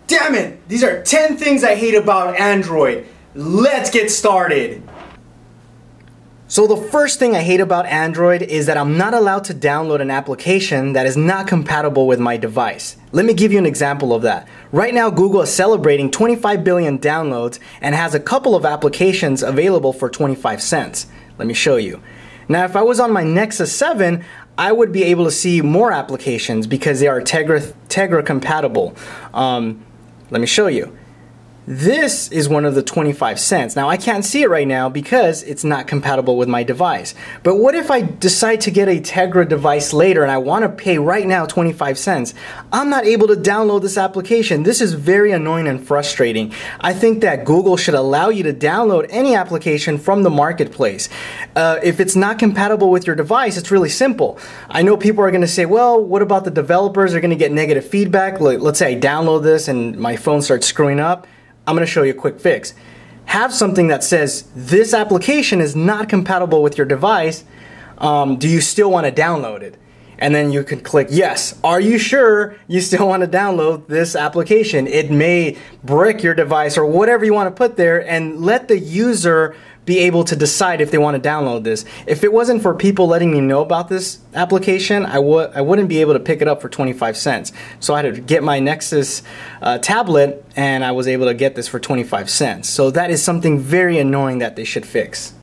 Damn it! These are 10 things I hate about Android. Let's get started. So the first thing I hate about Android is that I'm not allowed to download an application that is not compatible with my device. Let me give you an example of that. Right now Google is celebrating 25 billion downloads and has a couple of applications available for 25 cents. Let me show you. Now if I was on my Nexus 7, I would be able to see more applications because they are Tegra compatible. Let me show you. This is one of the 25 cents. Now I can't see it right now because it's not compatible with my device. But what if I decide to get a Tegra device later and I want to pay right now 25 cents? I'm not able to download this application. This is very annoying and frustrating. I think that Google should allow you to download any application from the marketplace. If it's not compatible with your device, it's really simple. I know people are going to say, well, what about the developers? They're going to get negative feedback. Let's say I download this and my phone starts screwing up. I'm going to show you a quick fix. Have something that says this application is not compatible with your device. Do you still want to download it? And then you can click yes. Are you sure you still want to download this application? It may brick your device or whatever you want to put there, and let the user be able to decide if they want to download this. If it wasn't for people letting me know about this application, I wouldn't be able to pick it up for 25 cents. So I had to get my Nexus tablet, and I was able to get this for 25 cents. So that is something very annoying that they should fix.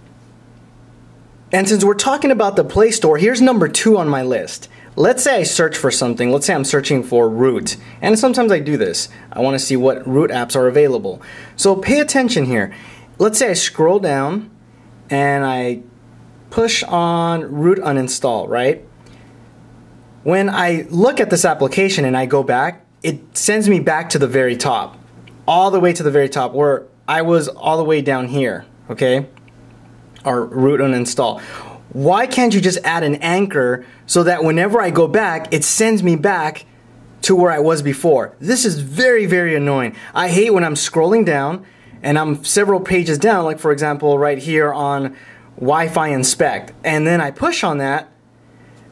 And since we're talking about the Play Store, here's number 2 on my list. Let's say I search for something. Let's say I'm searching for root. And sometimes I do this. I want to see what root apps are available. So pay attention here. Let's say I scroll down and I push on root uninstall, right? When I look at this application and I go back, it sends me back to the very top. All the way to the very top where I was all the way down here, okay? Or root uninstall. Why can't you just add an anchor so that whenever I go back, it sends me back to where I was before? This is very, very annoying. I hate when I'm scrolling down and I'm several pages down, like for example right here on Wi-Fi inspect, and then I push on that,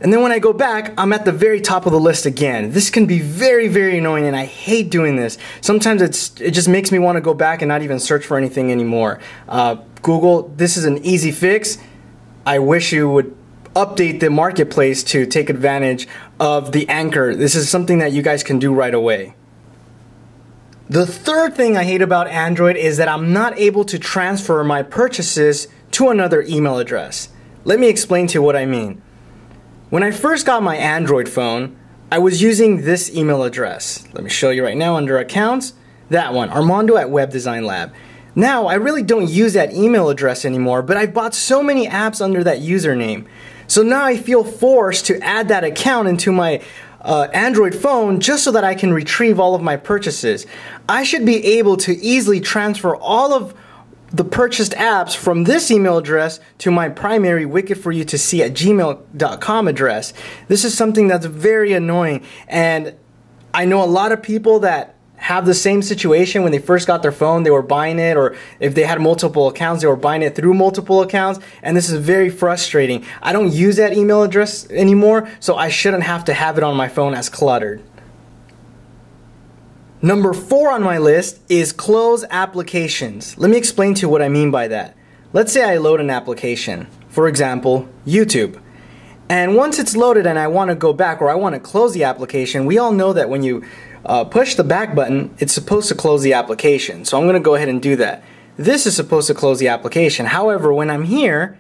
and then when I go back, I'm at the very top of the list again. This can be very, very annoying, and I hate doing this. Sometimes it just makes me want to go back and not even search for anything anymore. Google, this is an easy fix. I wish you would update the marketplace to take advantage of the anchor. This is something that you guys can do right away. The third thing I hate about Android is that I'm not able to transfer my purchases to another email address. Let me explain to you what I mean. When I first got my Android phone, I was using this email address. Let me show you right now under accounts. That one, Armando@WebDesignLab. Now, I really don't use that email address anymore, but I bought so many apps under that username. So now I feel forced to add that account into my Android phone just so that I can retrieve all of my purchases. I should be able to easily transfer all of the purchased apps from this email address to my primary wickedforyoutoSee@gmail.com address. This is something that's very annoying, and I know a lot of people that have the same situation. When they first got their phone, they were buying it, or if they had multiple accounts, they were buying it through multiple accounts, and this is very frustrating. I don't use that email address anymore, so I shouldn't have to have it on my phone as cluttered. Number 4 on my list is close applications. Let me explain to you what I mean by that. Let's say I load an application, for example, YouTube. And once it's loaded and I want to go back, or I want to close the application, we all know that when you push the back button, it's supposed to close the application. So I'm going to go ahead and do that. This is supposed to close the application. However, when I'm here,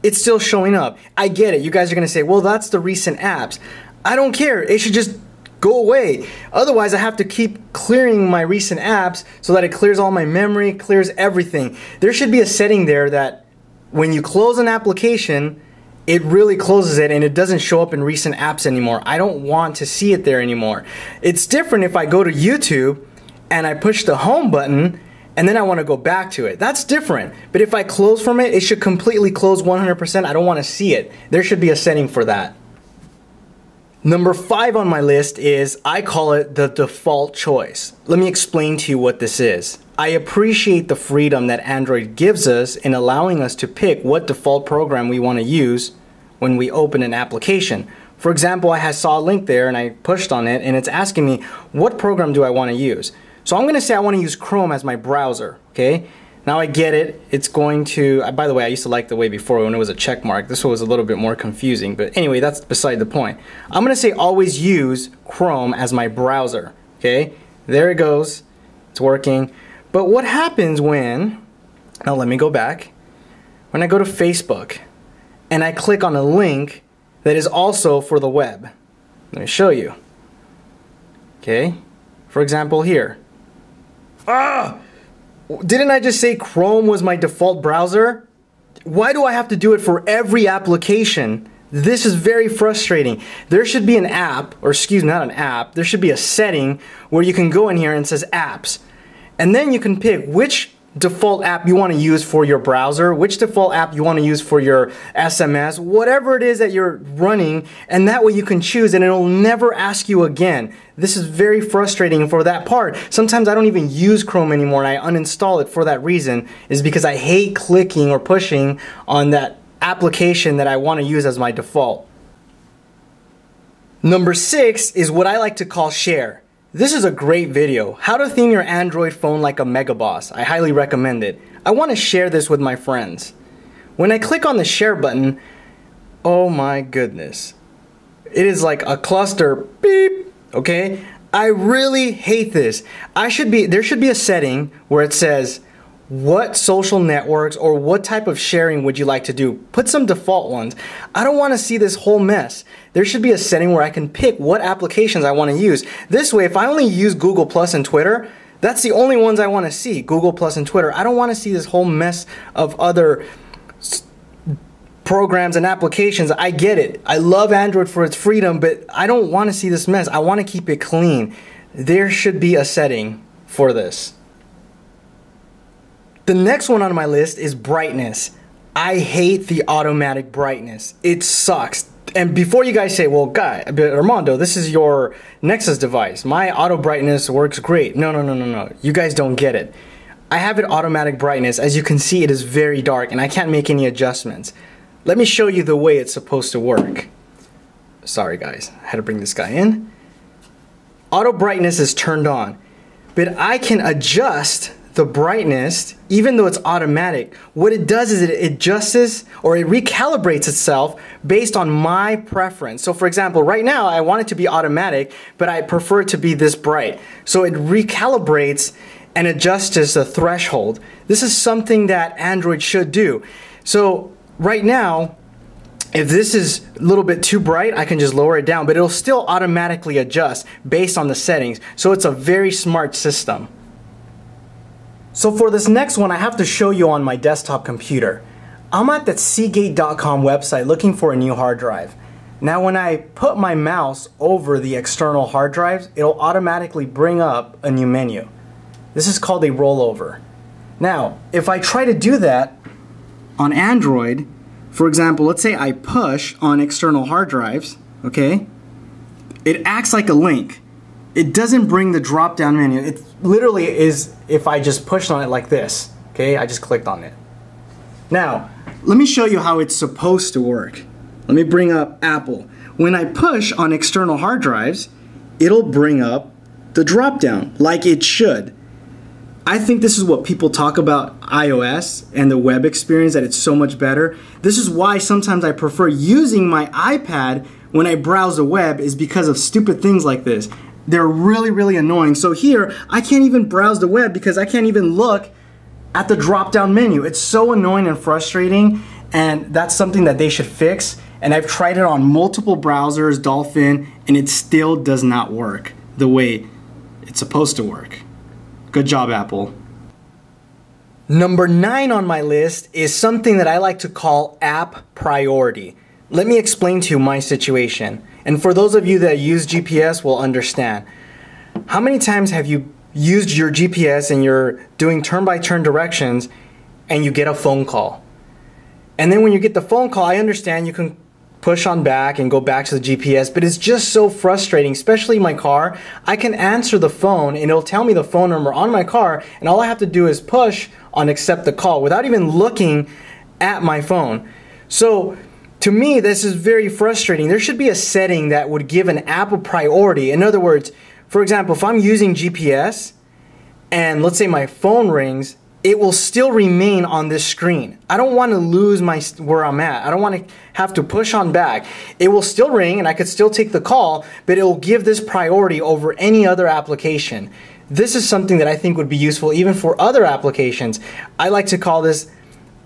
it's still showing up. I get it. You guys are going to say, well, that's the recent apps. I don't care. It should just go away. Otherwise, I have to keep clearing my recent apps so that it clears all my memory, clears everything. There should be a setting there that when you close an application, it really closes it and it doesn't show up in recent apps anymore. I don't want to see it there anymore. It's different if I go to YouTube and I push the home button and then I want to go back to it. That's different. But if I close from it, it should completely close 100%. I don't want to see it. There should be a setting for that. Number 5 on my list is, I call it the default choice. Let me explain to you what this is. I appreciate the freedom that Android gives us in allowing us to pick what default program we want to use when we open an application. For example, I saw a link there and I pushed on it and it's asking me, what program do I want to use? So I'm going to say I want to use Chrome as my browser, okay? Now I get it. It's going to, by the way, I used to like the way before when it was a check mark. This one was a little bit more confusing, but anyway, that's beside the point. I'm going to say always use Chrome as my browser, okay? There it goes. It's working. But what happens when, now let me go back, when I go to Facebook and I click on a link that is also for the web. Let me show you. Okay? For example, here. Didn't I just say Chrome was my default browser? Why do I have to do it for every application? This is very frustrating. There should be an app, or excuse me, not an app, there should be a setting where you can go in here and it says apps. And then you can pick which default app you want to use for your browser, which default app you want to use for your SMS, whatever it is that you're running, and that way you can choose and it'll never ask you again. This is very frustrating for that part. Sometimes I don't even use Chrome anymore and I uninstall it for that reason, is because I hate clicking or pushing on that application that I want to use as my default. Number 6 is what I like to call share. This is a great video, how to theme your Android phone like a mega boss. I highly recommend it. I want to share this with my friends. When I click on the share button, oh my goodness. It is like a cluster beep, okay? I really hate this. There should be a setting where it says, what social networks or what type of sharing would you like to do? Put some default ones. I don't want to see this whole mess. There should be a setting where I can pick what applications I want to use. This way, if I only use Google Plus and Twitter, that's the only ones I want to see, Google Plus and Twitter. I don't want to see this whole mess of other programs and applications. I get it. I love Android for its freedom, but I don't want to see this mess. I want to keep it clean. There should be a setting for this. The next one on my list is brightness. I hate the automatic brightness. It sucks. And before you guys say, well, Armando, this is your Nexus device. My auto brightness works great. No. You guys don't get it. I have it automatic brightness. As you can see, it is very dark and I can't make any adjustments. Let me show you the way it's supposed to work. Sorry guys, I had to bring this guy in. Auto brightness is turned on, but I can adjust the brightness even though it's automatic. What it does is it adjusts or it recalibrates itself based on my preference. So for example, right now I want it to be automatic, but I prefer it to be this bright. So it recalibrates and adjusts the threshold. This is something that Android should do. So right now, if this is a little bit too bright, I can just lower it down, but it'll still automatically adjust based on the settings. So it's a very smart system. So for this next one, I have to show you on my desktop computer. I'm at that Seagate.com website looking for a new hard drive. Now when I put my mouse over the external hard drives, it'll automatically bring up a new menu. This is called a rollover. Now, if I try to do that on Android, for example, let's say I push on external hard drives, okay? It acts like a link. It doesn't bring the drop-down menu. It literally is if I just pushed on it like this, okay? I just clicked on it. Now, let me show you how it's supposed to work. Let me bring up Apple. When I push on external hard drives, it'll bring up the drop-down like it should. I think this is what people talk about iOS and the web experience, that it's so much better. This is why sometimes I prefer using my iPad when I browse the web, is because of stupid things like this. They're really, really annoying. So here, I can't even browse the web because I can't even look at the drop-down menu. It's so annoying and frustrating, and that's something that they should fix. And I've tried it on multiple browsers, Dolphin, and it still does not work the way it's supposed to work. Good job, Apple. Number 9 on my list is something that I like to call app priority. Let me explain to you my situation. And for those of you that use GPS will understand. How many times have you used your GPS and you're doing turn-by-turn directions and you get a phone call? And then when you get the phone call, I understand you can push on back and go back to the GPS, but it's just so frustrating, especially in my car. I can answer the phone and it'll tell me the phone number on my car, and all I have to do is push on accept the call without even looking at my phone. So to me, this is very frustrating. There should be a setting that would give an app a priority. In other words, for example, if I'm using GPS and let's say my phone rings, it will still remain on this screen. I don't want to lose where I'm at. I don't want to have to push on back. It will still ring and I could still take the call, but it will give this priority over any other application. This is something that I think would be useful even for other applications. I like to call this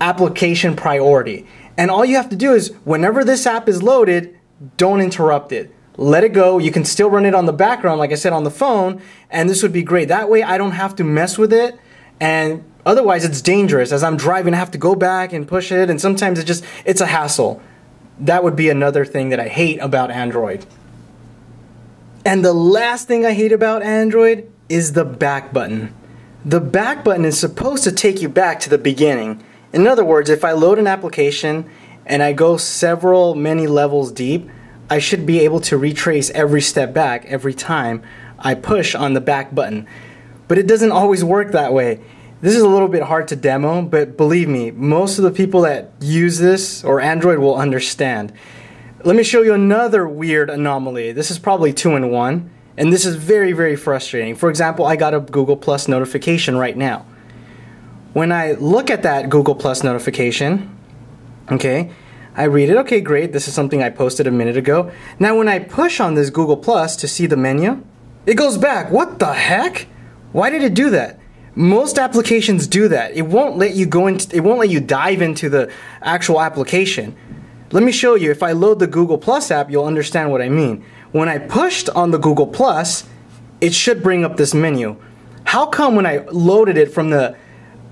application priority. And all you have to do is whenever this app is loaded, don't interrupt it. Let it go. You can still run it on the background, like I said, on the phone, and this would be great. That way I don't have to mess with it, and otherwise it's dangerous. As I'm driving, I have to go back and push it, and sometimes it's a hassle. That would be another thing that I hate about Android. And the last thing I hate about Android is the back button. The back button is supposed to take you back to the beginning. In other words, if I load an application and I go many levels deep, I should be able to retrace every step back every time I push on the back button. But it doesn't always work that way. This is a little bit hard to demo, but believe me, most of the people that use this or Android will understand. Let me show you another weird anomaly. This is probably 2-in-1, and this is very, very frustrating. For example, I got a Google Plus notification right now. When I look at that Google Plus notification, okay, I read it, okay, great, this is something I posted a minute ago. Now when I push on this Google Plus to see the menu, it goes back. What the heck? Why did it do that? Most applications do that. It won't let you dive into the actual application. Let me show you. If I load the Google Plus app, you'll understand what I mean. When I pushed on the Google Plus, it should bring up this menu. How come when I loaded it from the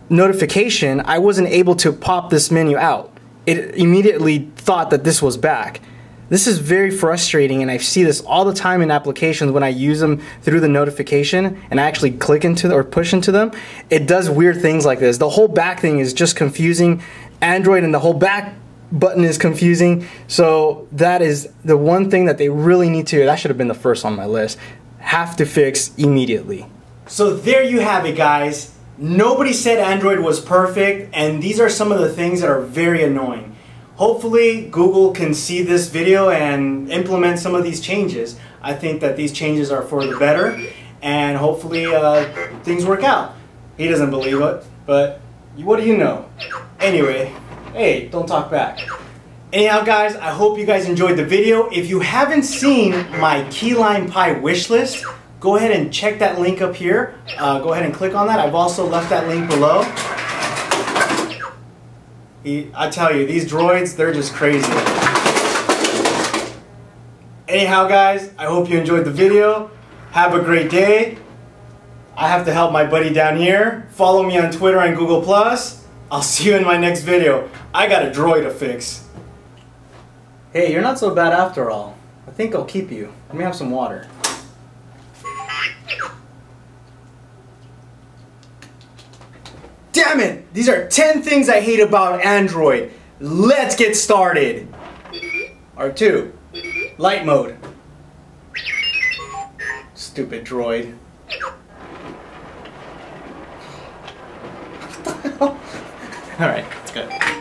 notification, I wasn't able to pop this menu out? It immediately thought that this was back. This is very frustrating, and I see this all the time in applications when I use them through the notification and I actually click into them or push into them. It does weird things like this. The whole back thing is just confusing. Android and the whole back button is confusing. So that is the one thing that they really need to, that should have been the first on my list, have to fix immediately. So there you have it, guys. Nobody said Android was perfect, and these are some of the things that are very annoying. Hopefully Google can see this video and implement some of these changes. I think that these changes are for the better, and hopefully things work out. He doesn't believe it, but what do you know? Anyway, hey, don't talk back. Anyhow, guys, I hope you guys enjoyed the video. If you haven't seen my key lime pie wish list, go ahead and check that link up here. Go ahead and click on that. I've also left that link below. I tell you, these droids, they're just crazy. Anyhow, guys, I hope you enjoyed the video. Have a great day. I have to help my buddy down here. Follow me on Twitter and Google+. I'll see you in my next video. I got a droid to fix. Hey, you're not so bad after all. I think I'll keep you. Let me have some water. Damn it! These are 10 things I hate about Android. Let's get started. R2. Light mode. Stupid droid. What the hell? Alright, it's good.